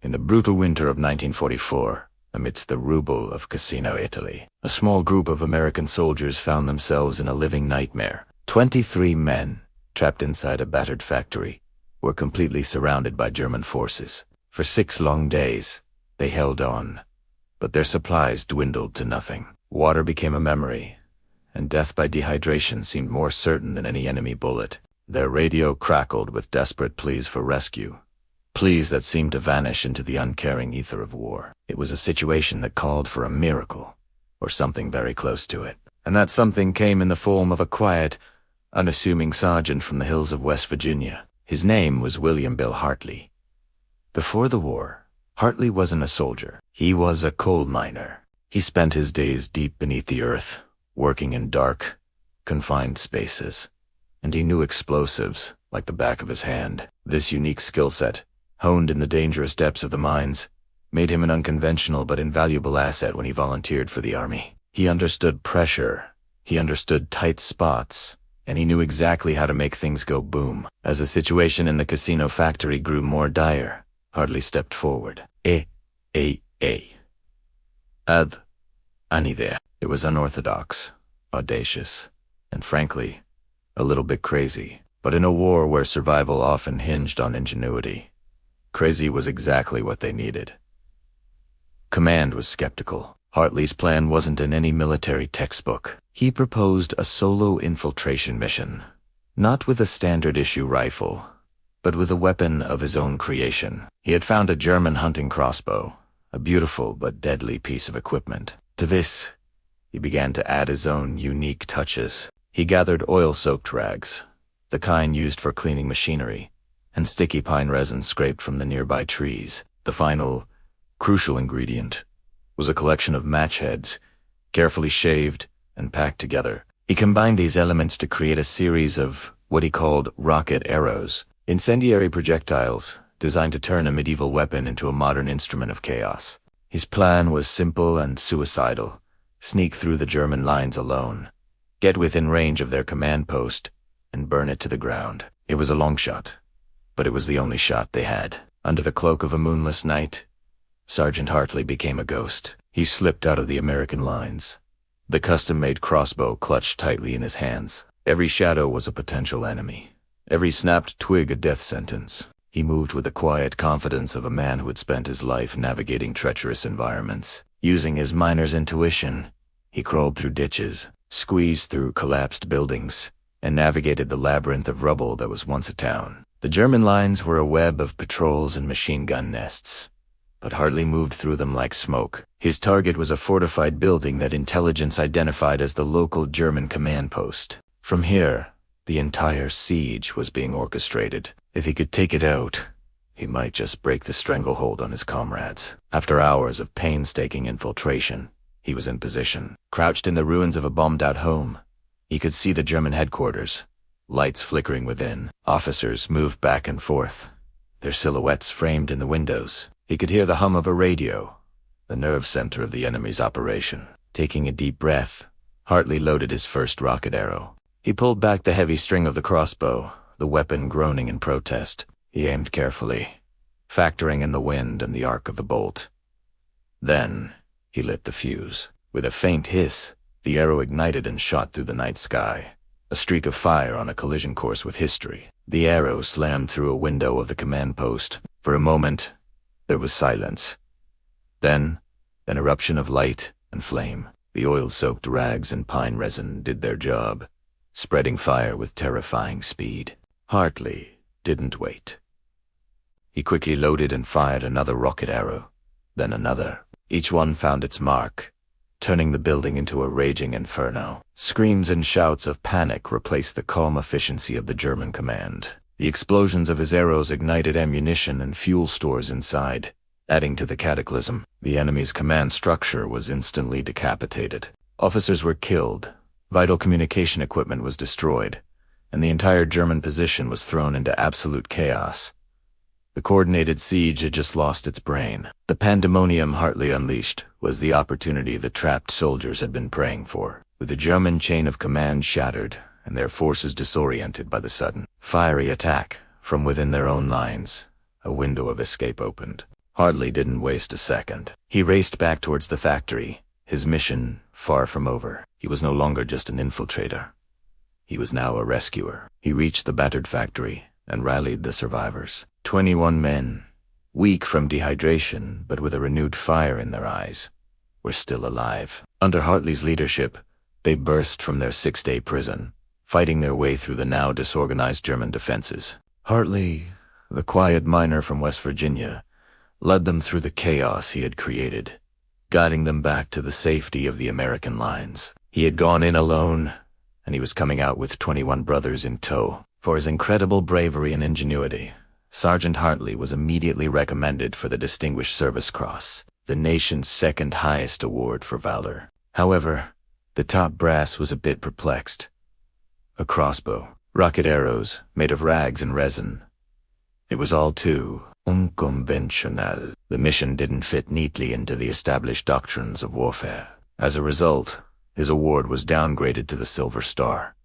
In the brutal winter of 1944, amidst the rubble of Cassino, Italy, a small group of American soldiers found themselves in a living nightmare. 23 men, trapped inside a battered factory, were completely surrounded by German forces. For 6 long days, they held on, but their supplies dwindled to nothing. Water became a memory, and death by dehydration seemed more certain than any enemy bullet. Their radio crackled with desperate pleas for rescue, pleas that seemed to vanish into the uncaring ether of war. It was a situation that called for a miracle, or something very close to it. And that something came in the form of a quiet, unassuming sergeant from the hills of West Virginia. His name was William Bill Hartley. Before the war, Hartley wasn't a soldier. He was a coal miner. He spent his days deep beneath the earth, working in dark, confined spaces. And he knew explosives like the back of his hand. This unique skill set, honed in the dangerous depths of the mines, made him an unconventional but invaluable asset when he volunteered for the army. He understood pressure, he understood tight spots, and he knew exactly how to make things go boom. As the situation in the Cassino factory grew more dire, Hartley stepped forward. Ad, any there. It was unorthodox, audacious, and frankly, a little bit crazy. But in a war where survival often hinged on ingenuity, crazy was exactly what they needed. Command was skeptical. Hartley's plan wasn't in any military textbook. He proposed a solo infiltration mission, not with a standard-issue rifle, but with a weapon of his own creation. He had found a German hunting crossbow, a beautiful but deadly piece of equipment. To this, he began to add his own unique touches. He gathered oil-soaked rags, the kind used for cleaning machinery, and sticky pine resin scraped from the nearby trees. The final, crucial ingredient was a collection of match heads, carefully shaved and packed together. He combined these elements to create a series of what he called rocket arrows, incendiary projectiles designed to turn a medieval weapon into a modern instrument of chaos. His plan was simple and suicidal: sneak through the German lines alone, get within range of their command post, and burn it to the ground. It was a long shot, but it was the only shot they had. Under the cloak of a moonless night, Sergeant Hartley became a ghost. He slipped out of the American lines, the custom-made crossbow clutched tightly in his hands. Every shadow was a potential enemy, every snapped twig a death sentence. He moved with the quiet confidence of a man who had spent his life navigating treacherous environments. Using his miner's intuition, he crawled through ditches, squeezed through collapsed buildings, and navigated the labyrinth of rubble that was once a town. The German lines were a web of patrols and machine gun nests, but Hartley moved through them like smoke. His target was a fortified building that intelligence identified as the local German command post. From here, the entire siege was being orchestrated. If he could take it out, he might just break the stranglehold on his comrades. After hours of painstaking infiltration, he was in position. Crouched in the ruins of a bombed-out home, he could see the German headquarters, lights flickering within. Officers moved back and forth, their silhouettes framed in the windows. He could hear the hum of a radio, the nerve center of the enemy's operation. Taking a deep breath, Hartley loaded his first rocket arrow. He pulled back the heavy string of the crossbow, the weapon groaning in protest. He aimed carefully, factoring in the wind and the arc of the bolt. Then, he lit the fuse. With a faint hiss, the arrow ignited and shot through the night sky, a streak of fire on a collision course with history. The arrow slammed through a window of the command post. For a moment, there was silence. Then, an eruption of light and flame. The oil-soaked rags and pine resin did their job, spreading fire with terrifying speed. Hartley didn't wait. He quickly loaded and fired another rocket arrow, then another. Each one found its mark, turning the building into a raging inferno. Screams and shouts of panic replaced the calm efficiency of the German command. The explosions of his arrows ignited ammunition and fuel stores inside, adding to the cataclysm. The enemy's command structure was instantly decapitated. Officers were killed, vital communication equipment was destroyed, and the entire German position was thrown into absolute chaos. The coordinated siege had just lost its brain. The pandemonium Hartley unleashed was the opportunity the trapped soldiers had been praying for. With the German chain of command shattered and their forces disoriented by the sudden, fiery attack from within their own lines, a window of escape opened. Hartley didn't waste a second. He raced back towards the factory, his mission far from over. He was no longer just an infiltrator. He was now a rescuer. He reached the battered factory and rallied the survivors. 21 men, weak from dehydration but with a renewed fire in their eyes, were still alive. Under Hartley's leadership, they burst from their 6-day prison, fighting their way through the now disorganized German defenses. Hartley, the quiet miner from West Virginia, led them through the chaos he had created, guiding them back to the safety of the American lines. He had gone in alone, and he was coming out with 21 brothers in tow. For his incredible bravery and ingenuity, Sergeant Hartley was immediately recommended for the Distinguished Service Cross, the nation's second highest award for valor. However, the top brass was a bit perplexed. A crossbow, rocket arrows made of rags and resin. It was all too unconventional. The mission didn't fit neatly into the established doctrines of warfare. As a result, his award was downgraded to the Silver Star.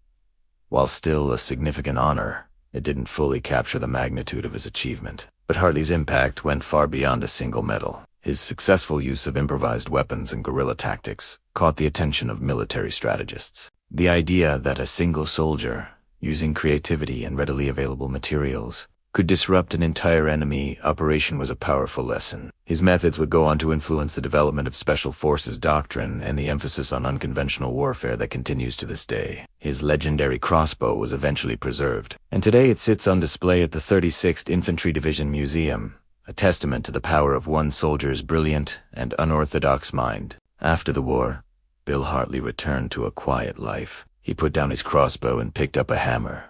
While still a significant honor, it didn't fully capture the magnitude of his achievement. But Hartley's impact went far beyond a single medal. His successful use of improvised weapons and guerrilla tactics caught the attention of military strategists. The idea that a single soldier, using creativity and readily available materials, could disrupt an entire enemy operation was a powerful lesson. His methods would go on to influence the development of Special Forces doctrine and the emphasis on unconventional warfare that continues to this day. His legendary crossbow was eventually preserved, and today it sits on display at the 36th Infantry Division Museum, a testament to the power of one soldier's brilliant and unorthodox mind. After the war, Bill Hartley returned to a quiet life. He put down his crossbow and picked up a hammer,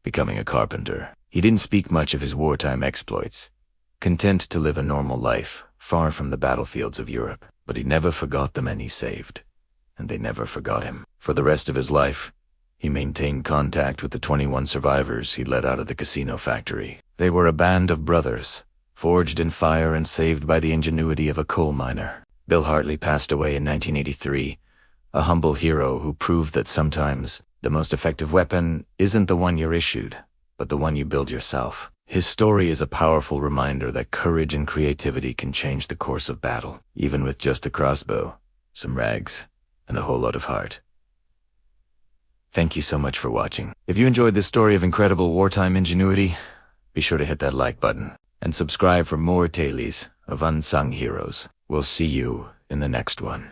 becoming a carpenter. He didn't speak much of his wartime exploits, content to live a normal life, far from the battlefields of Europe. But he never forgot the men he saved, and they never forgot him. For the rest of his life, he maintained contact with the 21 survivors he led out of the Cassino factory. They were a band of brothers, forged in fire and saved by the ingenuity of a coal miner. Bill Hartley passed away in 1983, a humble hero who proved that sometimes the most effective weapon isn't the one you're issued, but the one you build yourself. His story is a powerful reminder that courage and creativity can change the course of battle, even with just a crossbow, some rags, and a whole lot of heart. Thank you so much for watching. If you enjoyed this story of incredible wartime ingenuity, be sure to hit that like button and subscribe for more tales of unsung heroes. We'll see you in the next one.